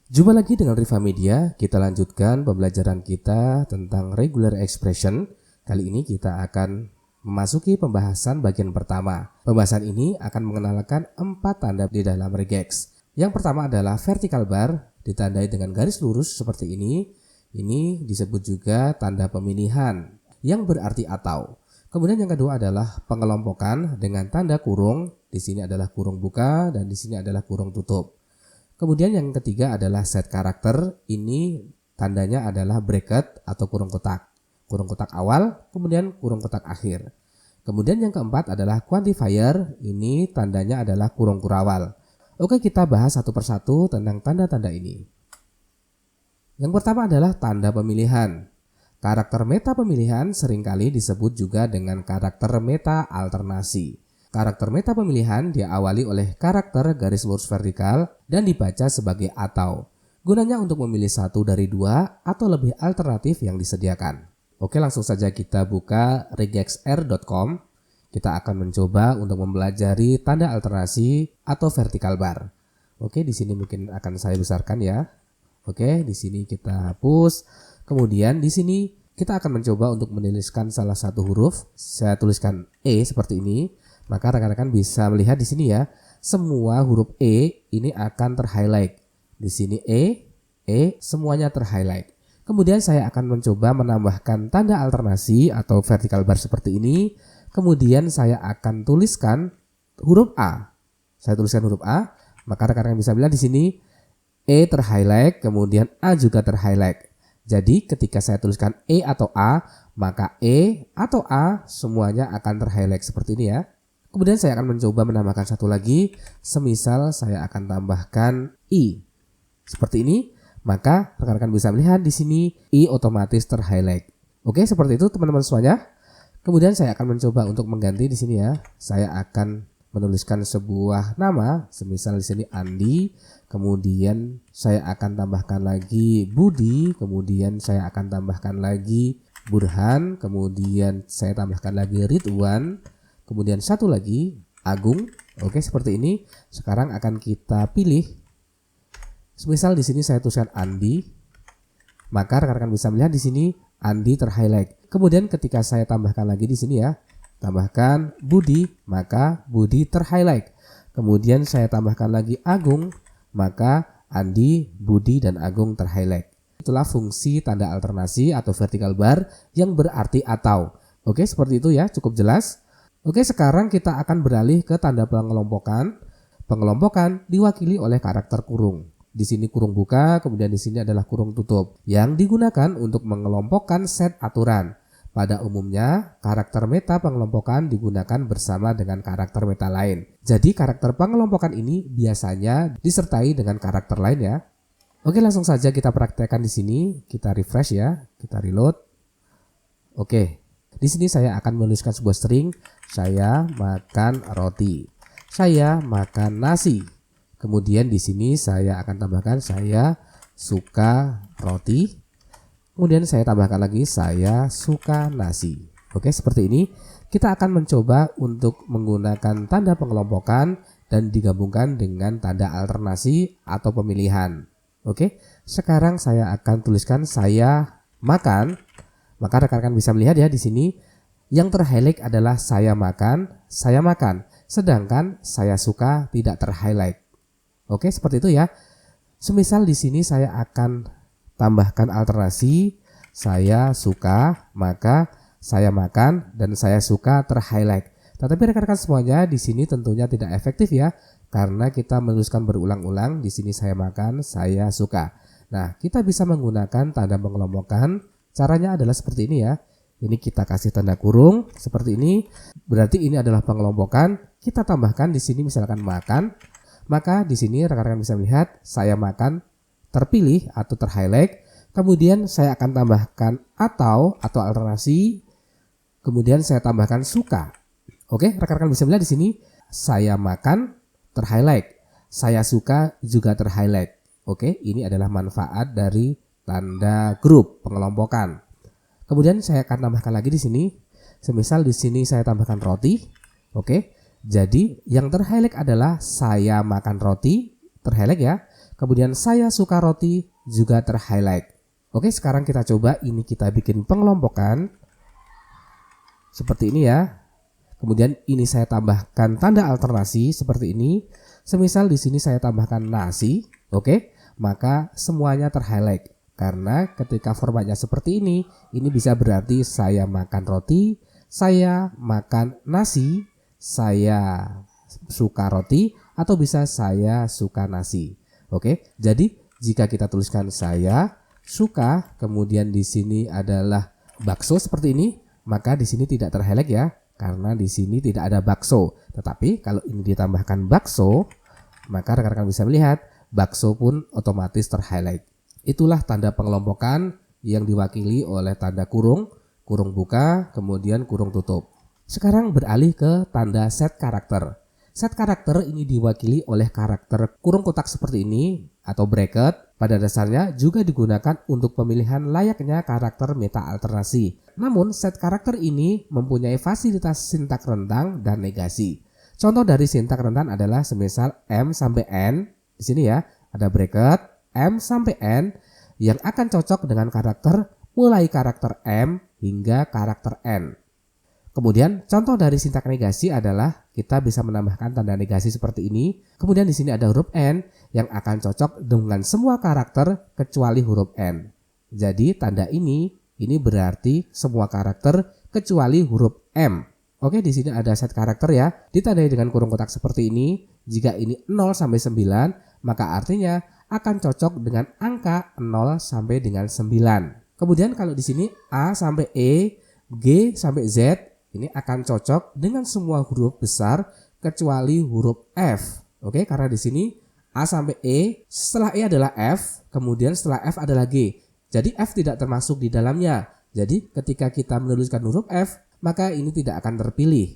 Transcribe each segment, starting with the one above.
Jumpa lagi dengan Riva Media, kita lanjutkan pembelajaran kita tentang regular expression. Kali ini kita akan memasuki pembahasan bagian pertama. Pembahasan ini akan mengenalkan 4 tanda di dalam regex. Yang pertama adalah vertical bar, ditandai dengan garis lurus seperti ini. Ini disebut juga tanda pemilihan, yang berarti atau. Kemudian yang kedua adalah pengelompokan dengan tanda kurung. Di sini adalah kurung buka dan di sini adalah kurung tutup. Kemudian yang ketiga adalah set karakter. Ini tandanya adalah bracket atau kurung kotak. Kurung kotak awal, kemudian kurung kotak akhir. Kemudian yang keempat adalah quantifier. Ini tandanya adalah kurung kurawal. Oke, kita bahas satu persatu tentang tanda-tanda ini. Yang pertama adalah tanda pemilihan. Karakter meta pemilihan seringkali disebut juga dengan karakter meta alternasi. Karakter meta pemilihan diawali oleh karakter garis lurus vertikal dan dibaca sebagai atau. Gunanya untuk memilih satu dari dua atau lebih alternatif yang disediakan. Oke, langsung saja kita buka regexr.com. Kita akan mencoba untuk mempelajari tanda alternasi atau vertical bar. Oke, di sini mungkin akan saya besarkan ya. Oke, di sini kita hapus. Kemudian di sini kita akan mencoba untuk menuliskan salah satu huruf. Saya tuliskan E seperti ini. Maka rekan-rekan bisa melihat di sini ya, semua huruf E ini akan terhighlight. Di sini E semuanya terhighlight. Kemudian saya akan mencoba menambahkan tanda alternasi atau vertical bar seperti ini. Kemudian saya akan tuliskan huruf A. Saya tuliskan huruf A, maka rekan-rekan bisa melihat di sini E terhighlight, kemudian A juga terhighlight. Jadi ketika saya tuliskan E atau A, maka E atau A semuanya akan terhighlight seperti ini ya. Kemudian saya akan mencoba menambahkan satu lagi, semisal saya akan tambahkan I. Seperti ini, maka rekan-rekan bisa melihat di sini I otomatis terhighlight. Oke, seperti itu teman-teman semuanya. Kemudian saya akan mencoba untuk mengganti di sini ya. Saya akan menuliskan sebuah nama, semisal di sini Andi, kemudian saya akan tambahkan lagi Budi, kemudian saya akan tambahkan lagi Burhan, kemudian saya tambahkan lagi Ridwan. Kemudian satu lagi Agung. Oke, seperti ini. Sekarang akan kita pilih. Misal di sini saya tuliskan Andi. Maka rekan-rekan bisa melihat di sini Andi terhighlight. Kemudian ketika saya tambahkan lagi di sini ya, tambahkan Budi, maka Budi terhighlight. Kemudian saya tambahkan lagi Agung, maka Andi, Budi dan Agung terhighlight. Itulah fungsi tanda alternasi atau vertical bar yang berarti atau. Oke, seperti itu ya, cukup jelas. Oke, sekarang kita akan beralih ke tanda pengelompokan. Pengelompokan diwakili oleh karakter kurung. Di sini kurung buka, kemudian di sini adalah kurung tutup yang digunakan untuk mengelompokkan set aturan. Pada umumnya, karakter meta pengelompokan digunakan bersama dengan karakter meta lain. Jadi karakter pengelompokan ini biasanya disertai dengan karakter lain ya. Oke, langsung saja kita praktekkan di sini. Kita refresh ya, kita reload. Oke. Di sini saya akan menuliskan sebuah string, saya makan roti, saya makan nasi. Kemudian di sini saya akan tambahkan saya suka roti. Kemudian saya tambahkan lagi saya suka nasi. Oke, seperti ini. Kita akan mencoba untuk menggunakan tanda pengelompokan dan digabungkan dengan tanda alternasi atau pemilihan. Oke, sekarang saya akan tuliskan saya makan. Maka rekan-rekan bisa melihat ya di sini yang terhighlight adalah saya makan, sedangkan saya suka tidak terhighlight. Oke, seperti itu ya. Semisal di sini saya akan tambahkan alternasi saya suka, maka saya makan dan saya suka terhighlight. Tetapi rekan-rekan semuanya di sini tentunya tidak efektif ya, karena kita menuliskan berulang-ulang di sini saya makan, saya suka. Nah, kita bisa menggunakan tanda pengelompokan. Caranya adalah seperti ini ya. Ini kita kasih tanda kurung seperti ini. Berarti ini adalah pengelompokan. Kita tambahkan di sini misalkan makan. Maka di sini rekan-rekan bisa melihat saya makan terpilih atau terhighlight. Kemudian saya akan tambahkan atau alternasi. Kemudian saya tambahkan suka. Oke, rekan-rekan bisa melihat di sini saya makan terhighlight. Saya suka juga terhighlight. Oke, ini adalah manfaat dari tanda grup pengelompokan. Kemudian saya akan tambahkan lagi di sini. Semisal di sini saya tambahkan roti. Oke. Jadi yang terhighlight adalah saya makan roti, terhighlight ya. Kemudian saya suka roti juga terhighlight. Oke, sekarang kita coba ini kita bikin pengelompokan. Seperti ini ya. Kemudian ini saya tambahkan tanda alternasi seperti ini. Semisal di sini saya tambahkan nasi, oke, maka semuanya terhighlight. Karena ketika formatnya seperti ini bisa berarti saya makan roti, saya makan nasi, saya suka roti, atau bisa saya suka nasi. Oke, jadi jika kita tuliskan saya suka, kemudian di sini adalah bakso seperti ini, maka di sini tidak terhighlight ya. Karena di sini tidak ada bakso. Tetapi kalau ini ditambahkan bakso, maka rekan-rekan bisa melihat bakso pun otomatis terhighlight. Itulah tanda pengelompokan yang diwakili oleh tanda kurung, kurung buka, kemudian kurung tutup. Sekarang beralih ke tanda set karakter. Set karakter ini diwakili oleh karakter kurung kotak seperti ini atau bracket. Pada dasarnya juga digunakan untuk pemilihan layaknya karakter meta alternasi. Namun set karakter ini mempunyai fasilitas sintak rentang dan negasi. Contoh dari sintak rentan adalah semisal M sampai N. Di sini ya ada bracket M sampai N yang akan cocok dengan karakter mulai karakter M hingga karakter N. Kemudian contoh dari sintak negasi adalah kita bisa menambahkan tanda negasi seperti ini. Kemudian di sini ada huruf N yang akan cocok dengan semua karakter kecuali huruf N. Jadi tanda ini berarti semua karakter kecuali huruf M. Oke, di sini ada set karakter ya, ditandai dengan kurung kotak seperti ini. Jika ini 0 sampai 9, maka artinya akan cocok dengan angka 0 sampai dengan 9. Kemudian kalau di sini A sampai E, G sampai Z, ini akan cocok dengan semua huruf besar kecuali huruf F. Oke, karena di sini A sampai E, setelah E adalah F, kemudian setelah F adalah G. Jadi F tidak termasuk di dalamnya. Jadi ketika kita menuliskan huruf F, maka ini tidak akan terpilih.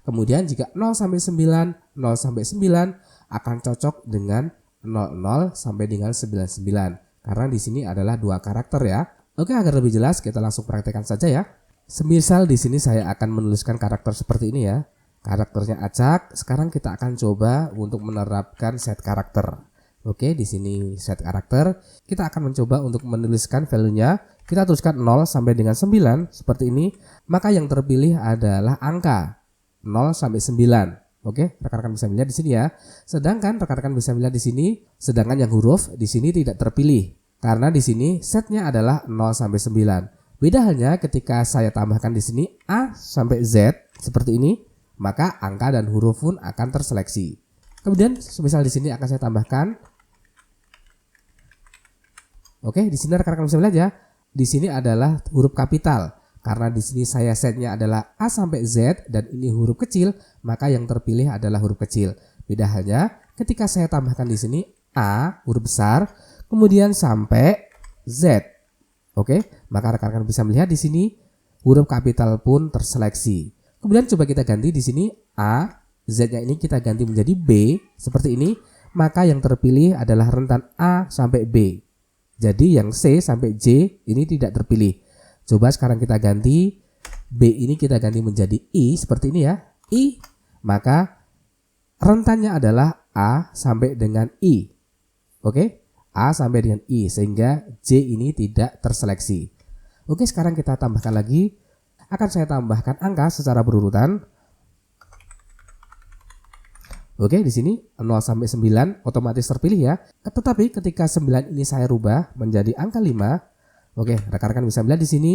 Kemudian jika 0 sampai 9, 0 sampai 9 akan cocok dengan 00 sampai dengan 99. Karena di sini adalah dua karakter ya. Oke, agar lebih jelas kita langsung praktekkan saja ya. Semisal di sini saya akan menuliskan karakter seperti ini ya. Karakternya acak. Sekarang kita akan coba untuk menerapkan set karakter. Oke, di sini set karakter. Kita akan mencoba untuk menuliskan value-nya. Kita tuliskan 0 sampai dengan 9 seperti ini. Maka yang terpilih adalah angka 0 sampai 9. Oke, rekan-rekan bisa melihat di sini ya. Sedangkan rekan-rekan bisa melihat di sini, sedangkan yang huruf di sini tidak terpilih. Karena di sini setnya adalah 0 sampai 9. Beda halnya ketika saya tambahkan di sini A sampai Z seperti ini, maka angka dan huruf pun akan terseleksi. Kemudian semisal di sini akan saya tambahkan. Oke, di sini rekan-rekan bisa melihat ya. Di sini adalah huruf kapital. Karena di sini saya setnya adalah A sampai Z dan ini huruf kecil, maka yang terpilih adalah huruf kecil. Beda halnya ketika saya tambahkan di sini A huruf besar, kemudian sampai Z. Oke, maka rekan-rekan bisa melihat di sini huruf kapital pun terseleksi. Kemudian coba kita ganti di sini A, Z-nya ini kita ganti menjadi B seperti ini, maka yang terpilih adalah rentan A sampai B. Jadi yang C sampai J ini tidak terpilih. Coba sekarang kita ganti B ini kita ganti menjadi I seperti ini ya. I, maka rentannya adalah A sampai dengan I. Oke? A sampai dengan I sehingga J ini tidak terseleksi. Oke, sekarang kita tambahkan lagi. Akan saya tambahkan angka secara berurutan. Oke, di sini 0 sampai 9 otomatis terpilih ya. Tetapi ketika 9 ini saya rubah menjadi angka 5. Oke, rekan-rekan bisa melihat di sini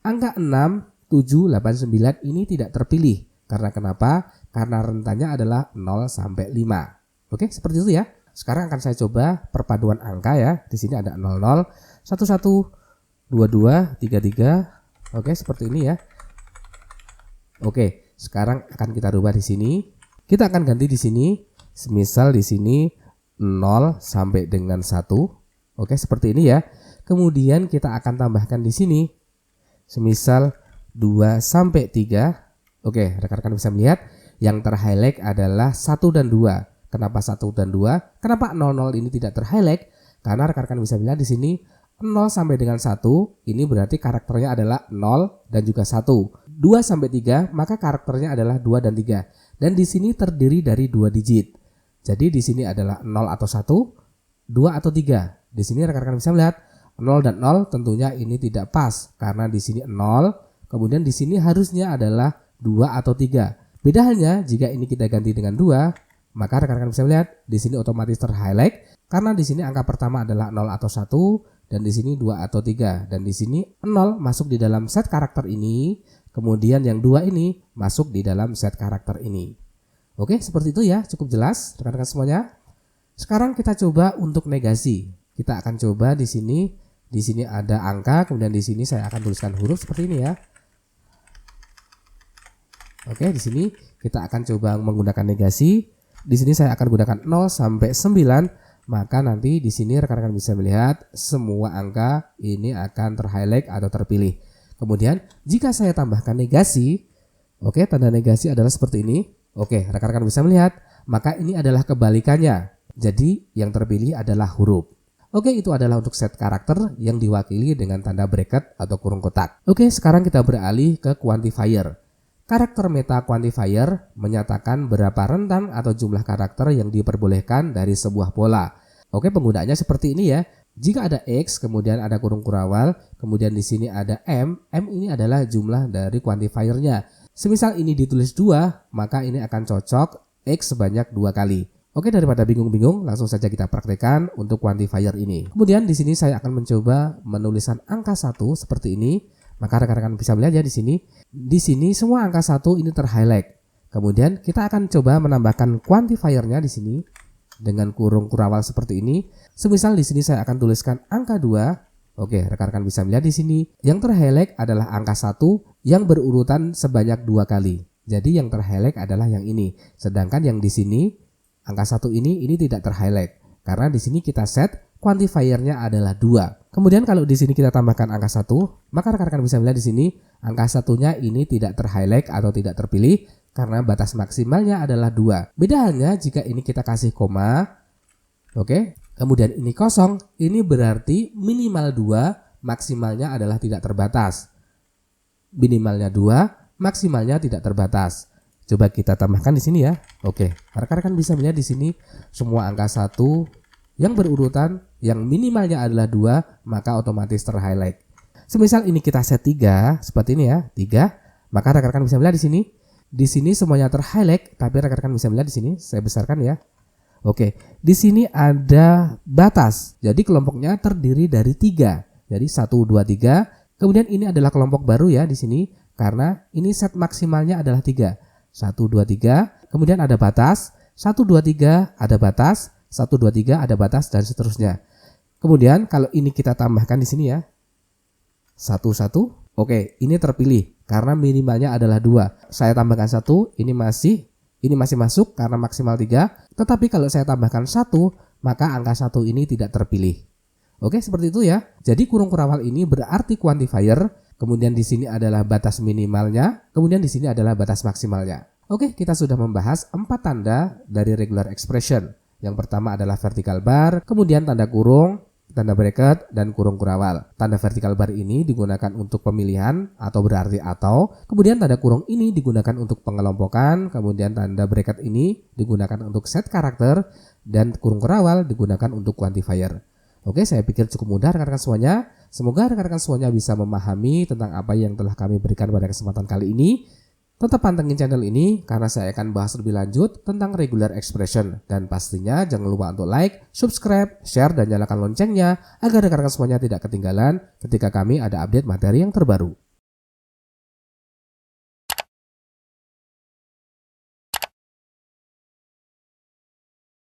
angka 6, 7, 8, 9 ini tidak terpilih. Karena kenapa? Karena rentannya adalah 0 sampai 5. Oke, seperti itu ya. Sekarang akan saya coba perpaduan angka ya. Di sini ada 00, 11, 22, 33. Oke, seperti ini ya. Oke, sekarang akan kita rubah di sini. Kita akan ganti di sini. Semisal di sini 0 sampai dengan 1. Oke, seperti ini ya. Kemudian kita akan tambahkan di sini. Semisal 2 sampai 3. Oke, rekan-rekan bisa melihat yang terhighlight adalah 1 dan 2. Kenapa 1 dan 2? Kenapa 00 ini tidak terhighlight? Karena rekan-rekan bisa melihat di sini 0 sampai dengan 1 ini berarti karakternya adalah 0 dan juga 1. 2 sampai 3 maka karakternya adalah 2 dan 3. Dan di sini terdiri dari 2 digit. Jadi di sini adalah 0 atau 2 atau 3. Di sini rekan-rekan bisa melihat 0 dan 0 tentunya ini tidak pas karena di sini 0, kemudian di sini harusnya adalah 2 atau 3. Beda halnya jika ini kita ganti dengan 2, maka rekan-rekan bisa melihat di sini otomatis terhighlight karena di sini angka pertama adalah 0 atau 1 dan di sini 2 atau 3 dan di sini 0 masuk di dalam set karakter ini, kemudian yang 2 ini masuk di dalam set karakter ini. Oke, seperti itu ya, cukup jelas rekan-rekan semuanya. Sekarang kita coba untuk negasi. Kita akan coba di sini ada angka, kemudian di sini saya akan tuliskan huruf seperti ini ya. Oke, di sini kita akan coba menggunakan negasi. Di sini saya akan gunakan 0 sampai 9, maka nanti di sini rekan-rekan bisa melihat semua angka ini akan terhighlight atau terpilih. Kemudian jika saya tambahkan negasi, oke, tanda negasi adalah seperti ini. Oke, rekan-rekan bisa melihat, maka ini adalah kebalikannya. Jadi yang terpilih adalah huruf. Oke, itu adalah untuk set karakter yang diwakili dengan tanda bracket atau kurung kotak. Oke, sekarang kita beralih ke quantifier. Karakter meta quantifier menyatakan berapa rentang atau jumlah karakter yang diperbolehkan dari sebuah pola. Oke, penggunaannya seperti ini ya. Jika ada X, kemudian ada kurung kurawal, kemudian di sini ada M ini adalah jumlah dari quantifiernya. Semisal ini ditulis 2, maka ini akan cocok X sebanyak 2 kali. Oke, daripada bingung-bingung, langsung saja kita praktekkan untuk quantifier ini. Kemudian di sini saya akan mencoba menuliskan angka 1 seperti ini. Maka rekan-rekan bisa melihat ya di sini. Di sini semua angka 1 ini terhighlight. Kemudian kita akan coba menambahkan quantifiernya di sini dengan kurung kurawal seperti ini. Semisal di sini saya akan tuliskan angka 2. Oke, rekan-rekan bisa melihat di sini yang terhighlight adalah angka 1 yang berurutan sebanyak 2 kali. Jadi yang terhighlight adalah yang ini. Sedangkan yang di sini angka 1 ini tidak terhighlight karena di sini kita set quantifiernya adalah 2. Kemudian kalau di sini kita tambahkan angka 1, maka rekan-rekan bisa melihat di sini angka 1-nya ini tidak terhighlight atau tidak terpilih karena batas maksimalnya adalah 2. Beda halnya jika ini kita kasih koma. Oke, kemudian ini kosong, ini berarti minimal 2, maksimalnya adalah tidak terbatas. Minimalnya 2, maksimalnya tidak terbatas. Coba kita tambahkan di sini ya. Oke, rekan-rekan bisa melihat di sini semua angka 1 yang berurutan yang minimalnya adalah 2, maka otomatis terhighlight. Semisal ini kita set 3 seperti ini ya, 3, maka rekan-rekan bisa melihat di sini. Di sini semuanya terhighlight, tapi rekan-rekan bisa melihat di sini, saya besarkan ya. Oke, di sini ada batas. Jadi kelompoknya terdiri dari 3. Jadi 1 2 3. Kemudian ini adalah kelompok baru ya di sini karena ini set maksimalnya adalah 3. 1, 2, 3, kemudian ada batas, 1, 2, 3 ada batas, 1, 2, 3 ada batas dan seterusnya. Kemudian kalau ini kita tambahkan di sini ya, 1, 1, oke, ini terpilih karena minimalnya adalah 2. Saya tambahkan 1, ini masih masuk karena maksimal 3, tetapi kalau saya tambahkan 1, maka angka 1 ini tidak terpilih. Oke, seperti itu ya. Jadi kurung kurawal ini berarti quantifier. Kemudian di sini adalah batas minimalnya, kemudian di sini adalah batas maksimalnya. Oke, kita sudah membahas 4 tanda dari regular expression. Yang pertama adalah vertical bar, kemudian tanda kurung, tanda bracket, dan kurung kurawal. Tanda vertical bar ini digunakan untuk pemilihan atau berarti atau, kemudian tanda kurung ini digunakan untuk pengelompokan, kemudian tanda bracket ini digunakan untuk set karakter, dan kurung kurawal digunakan untuk quantifier. Oke, saya pikir cukup mudah rekan-rekan semuanya. Semoga rekan-rekan semuanya bisa memahami tentang apa yang telah kami berikan pada kesempatan kali ini. Tetap pantengin channel ini karena saya akan bahas lebih lanjut tentang regular expression. Dan pastinya jangan lupa untuk like, subscribe, share, dan nyalakan loncengnya agar rekan-rekan semuanya tidak ketinggalan ketika kami ada update materi yang terbaru.